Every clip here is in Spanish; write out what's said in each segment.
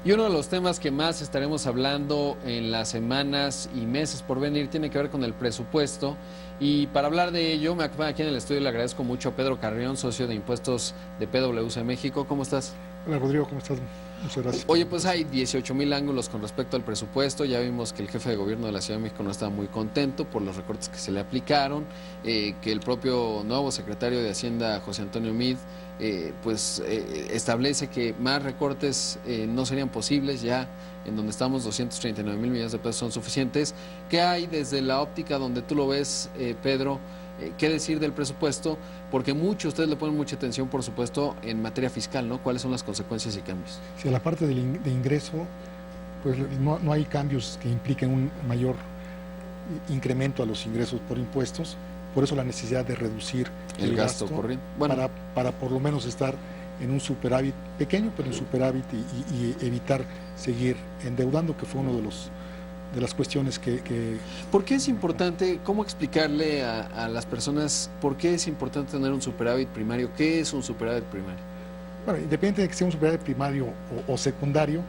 Y uno de los temas que más estaremos hablando en las semanas y meses por venir tiene que ver con el presupuesto. Y para hablar de ello, me acompaña aquí en el estudio y le agradezco mucho a Pedro Carrión, socio de impuestos de PwC México. ¿Cómo estás? Hola Rodrigo, ¿cómo estás? Muchas gracias. Oye, pues hay 18,000 ángulos con respecto al presupuesto. Ya vimos que el jefe de gobierno de la Ciudad de México no estaba muy contento por los recortes que se le aplicaron, que el propio nuevo secretario de Hacienda, José Antonio Meade, establece que más recortes no serían posibles, ya en donde estamos 239,000 millones de pesos son suficientes. ¿Qué hay desde la óptica donde tú lo ves, Pedro? ¿Qué decir del presupuesto? Porque ustedes le ponen mucha atención, por supuesto, en materia fiscal, ¿no? ¿Cuáles son las consecuencias y cambios? Si a la parte de ingreso, pues no hay cambios que impliquen un mayor incremento a los ingresos por impuestos, por eso la necesidad de reducir el gasto corriente. Bueno, para por lo menos estar en un superávit pequeño, pero un superávit y evitar seguir endeudando, que fue uno de las cuestiones que... ¿Por qué es importante, cómo explicarle a las personas por qué es importante tener un superávit primario? ¿Qué es un superávit primario? Bueno, independientemente de que sea un superávit primario o secundario,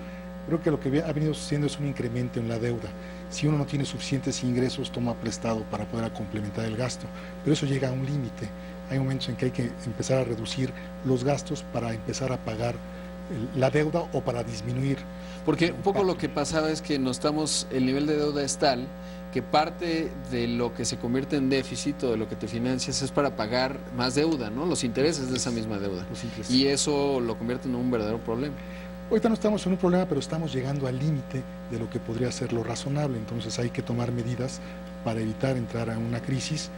creo que lo que ha venido sucediendo es un incremento en la deuda. Si uno no tiene suficientes ingresos, toma prestado para poder complementar el gasto, pero eso llega a un límite. Hay momentos en que hay que empezar a reducir los gastos para empezar a pagar la deuda o para disminuir. Porque un poco lo que pasaba es que el nivel de deuda es tal que parte de lo que se convierte en déficit o de lo que te financias es para pagar más deuda, ¿no? Los intereses de esa misma deuda. Y eso lo convierte en un verdadero problema. Ahorita no estamos en un problema, pero estamos llegando al límite de lo que podría ser lo razonable, entonces hay que tomar medidas para evitar entrar a una crisis.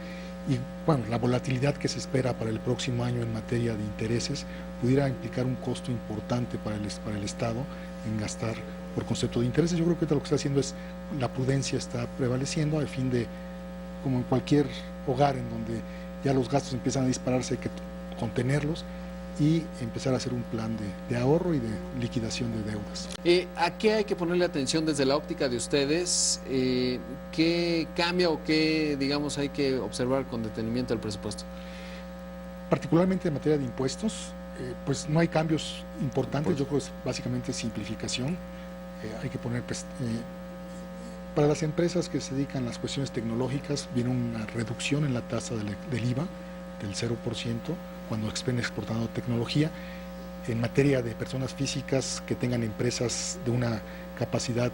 Y bueno, la volatilidad que se espera para el próximo año en materia de intereses pudiera implicar un costo importante para el Estado en gastar por concepto de intereses. Yo creo que ahorita lo que está haciendo es la prudencia está prevaleciendo a fin de, como en cualquier hogar en donde ya los gastos empiezan a dispararse, hay que contenerlos y empezar a hacer un plan de ahorro y de liquidación de deudas. ¿A qué hay que ponerle atención desde la óptica de ustedes? ¿Qué cambia o qué, digamos, hay que observar con detenimiento el presupuesto? Particularmente en materia de impuestos, pues no hay cambios importantes, yo creo que es básicamente simplificación. Hay que poner, para las empresas que se dedican a las cuestiones tecnológicas, viene una reducción en la tasa del IVA del 0%, cuando estén exportando tecnología. En materia de personas físicas que tengan empresas de una capacidad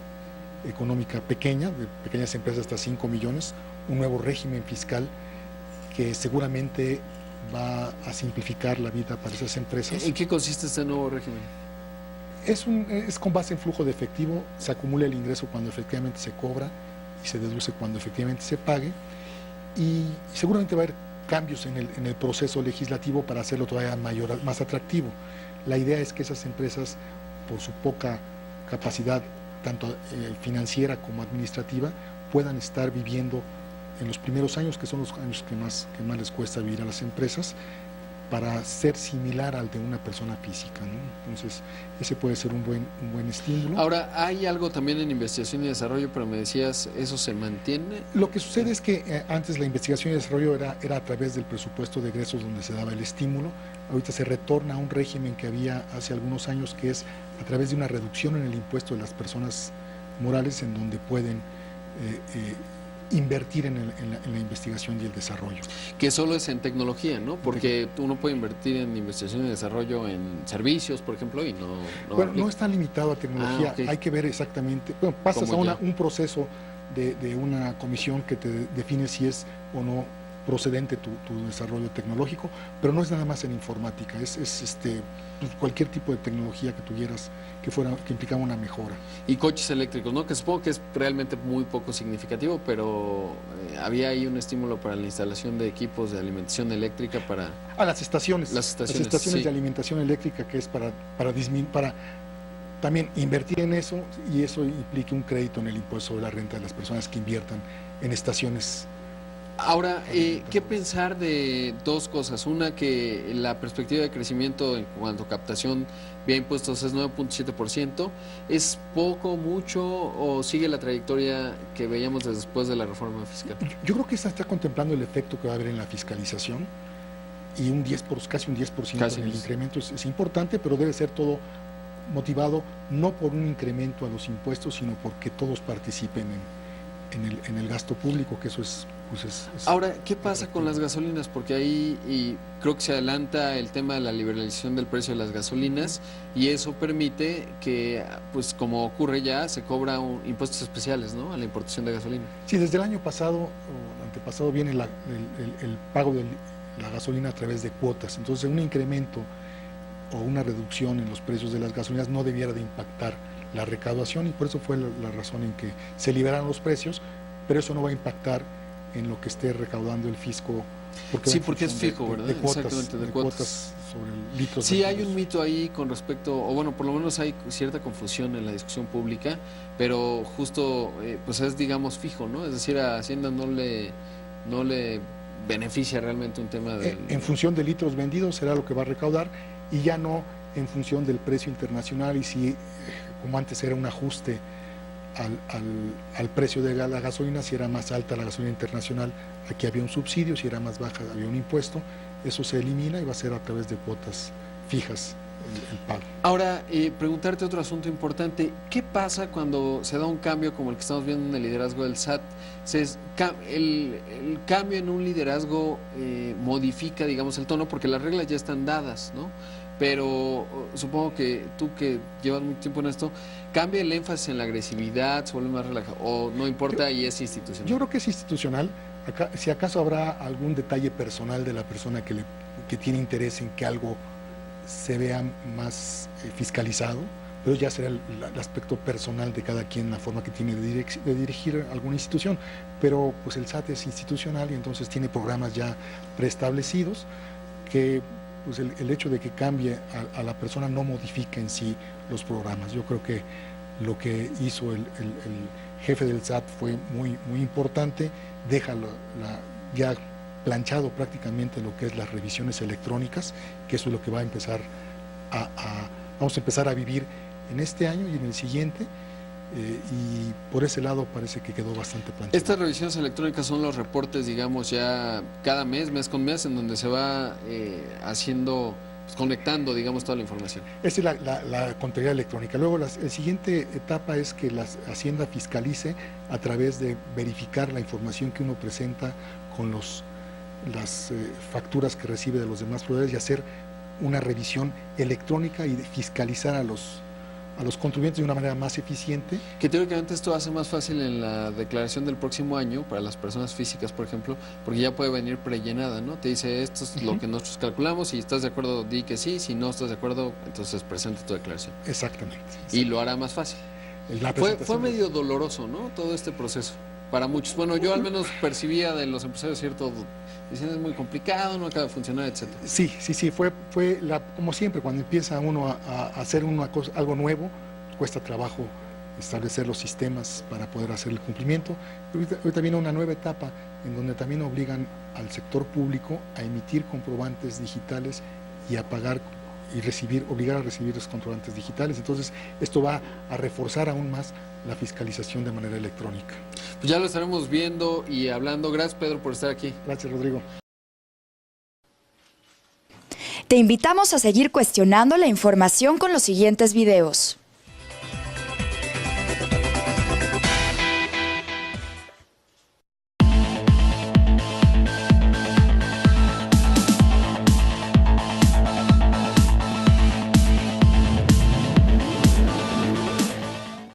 económica pequeña, de pequeñas empresas hasta 5 millones, un nuevo régimen fiscal que seguramente va a simplificar la vida para esas empresas. ¿En qué consiste este nuevo régimen? Es con base en flujo de efectivo, se acumula el ingreso cuando efectivamente se cobra y se deduce cuando efectivamente se pague, y seguramente va a haber cambios en el proceso legislativo para hacerlo todavía más atractivo. La idea es que esas empresas, por su poca capacidad, tanto financiera como administrativa, puedan estar viviendo en los primeros años, que son los años que más les cuesta vivir a las empresas, para ser similar al de una persona física, ¿no? Entonces, ese puede ser un buen estímulo. Ahora, hay algo también en investigación y desarrollo, pero me decías, ¿eso se mantiene? Lo que sucede es que antes la investigación y desarrollo era a través del presupuesto de egresos donde se daba el estímulo. Ahorita se retorna a un régimen que había hace algunos años, que es a través de una reducción en el impuesto de las personas morales, en donde pueden invertir en la investigación y el desarrollo. Que solo es en tecnología, ¿no? Porque uno puede invertir en investigación y desarrollo en servicios, por ejemplo, y no bueno, no está limitado a tecnología, okay. Hay que ver exactamente, bueno, pasas a un proceso de una comisión que te define si es o no procedente tu desarrollo tecnológico, pero no es nada más en informática, es cualquier tipo de tecnología que tuvieras que implicaba una mejora. Y coches eléctricos, ¿no? Que supongo que es realmente muy poco significativo, pero había ahí un estímulo para la instalación de equipos de alimentación eléctrica para... las estaciones sí. De alimentación eléctrica, que es para también invertir en eso, y eso implica un crédito en el impuesto sobre la renta de las personas que inviertan en estaciones. Ahora, ¿qué pensar de dos cosas? Una, que la perspectiva de crecimiento en cuanto a captación vía impuestos es 9.7%. ¿Es poco, mucho o sigue la trayectoria que veíamos después de la reforma fiscal? Yo creo que está contemplando el efecto que va a haber en la fiscalización, y casi un 10% en el incremento es importante, pero debe ser todo motivado no por un incremento a los impuestos, sino porque todos participen en el gasto público, que eso es... Ahora, ¿qué pasa con las gasolinas? Porque ahí creo que se adelanta el tema de la liberalización del precio de las gasolinas y eso permite que, pues como ocurre ya, se cobra impuestos especiales, ¿no?, a la importación de gasolina. Sí, desde el año pasado o antepasado viene el pago de la gasolina a través de cuotas. Entonces, un incremento o una reducción en los precios de las gasolinas no debiera de impactar la recaudación, y por eso fue la razón en que se liberaron los precios, pero eso no va a impactar en lo que esté recaudando el fisco. Porque es fijo, ¿verdad? Exactamente, de cuotas sobre el litro. Sí, hay un mito ahí con respecto, o bueno, por lo menos hay cierta confusión en la discusión pública, pero justo, pues es, digamos, fijo, ¿no? Es decir, a Hacienda no le beneficia realmente un tema de... En función de litros vendidos será lo que va a recaudar, y ya no en función del precio internacional, y si, como antes era un ajuste al precio de la gasolina, si era más alta la gasolina internacional, aquí había un subsidio, si era más baja había un impuesto. Eso se elimina y va a ser a través de cuotas fijas el pago. Ahora, preguntarte otro asunto importante: ¿qué pasa cuando se da un cambio como el que estamos viendo en el liderazgo del SAT? El cambio en un liderazgo modifica, digamos, el tono, porque las reglas ya están dadas, ¿no? Pero supongo que tú, que llevas mucho tiempo en esto, ¿cambia el énfasis en la agresividad, se vuelve más relajado, o no importa y es institucional? Yo creo que es institucional. Si acaso habrá algún detalle personal de la persona que tiene interés en que algo se vea más fiscalizado, pero ya será el aspecto personal de cada quien, la forma que tiene de dirigir alguna institución. Pero pues el SAT es institucional y entonces tiene programas ya preestablecidos que... pues el hecho de que cambie a la persona no modifica en sí los programas. Yo creo que lo que hizo el jefe del SAT fue muy importante. Deja ya planchado prácticamente lo que es las revisiones electrónicas, que eso es lo que va a empezar vamos a empezar a vivir en este año y en el siguiente. Y por ese lado parece que quedó bastante planchado. Estas revisiones electrónicas son los reportes, digamos, ya cada mes con mes, en donde se va haciendo, pues, conectando, digamos, toda la información. Esa es la contabilidad electrónica. Luego, la siguiente etapa es que la Hacienda fiscalice a través de verificar la información que uno presenta con las facturas que recibe de los demás proveedores, y hacer una revisión electrónica y fiscalizar a los contribuyentes de una manera más eficiente. Que teóricamente esto hace más fácil en la declaración del próximo año para las personas físicas, por ejemplo, porque ya puede venir prellenada, ¿no? Te dice, esto es lo que nosotros calculamos, si estás de acuerdo, di que sí, si no estás de acuerdo, entonces presenta tu declaración. Exactamente. Y lo hará más fácil. Fue medio doloroso, ¿no?, todo este proceso para muchos. Bueno, yo al menos percibía de los empresarios cierto, diciendo, es muy complicado, no acaba de funcionar, etcétera. Sí, fue como siempre, cuando empieza uno a hacer algo nuevo, cuesta trabajo establecer los sistemas para poder hacer el cumplimiento. Ahorita viene una nueva etapa en donde también obligan al sector público a emitir comprobantes digitales y a pagar y obligar a recibir los comprobantes digitales. Entonces, esto va a reforzar aún más la fiscalización de manera electrónica. Pues ya lo estaremos viendo y hablando. Gracias, Pedro, por estar aquí. Gracias, Rodrigo. Te invitamos a seguir cuestionando la información con los siguientes videos.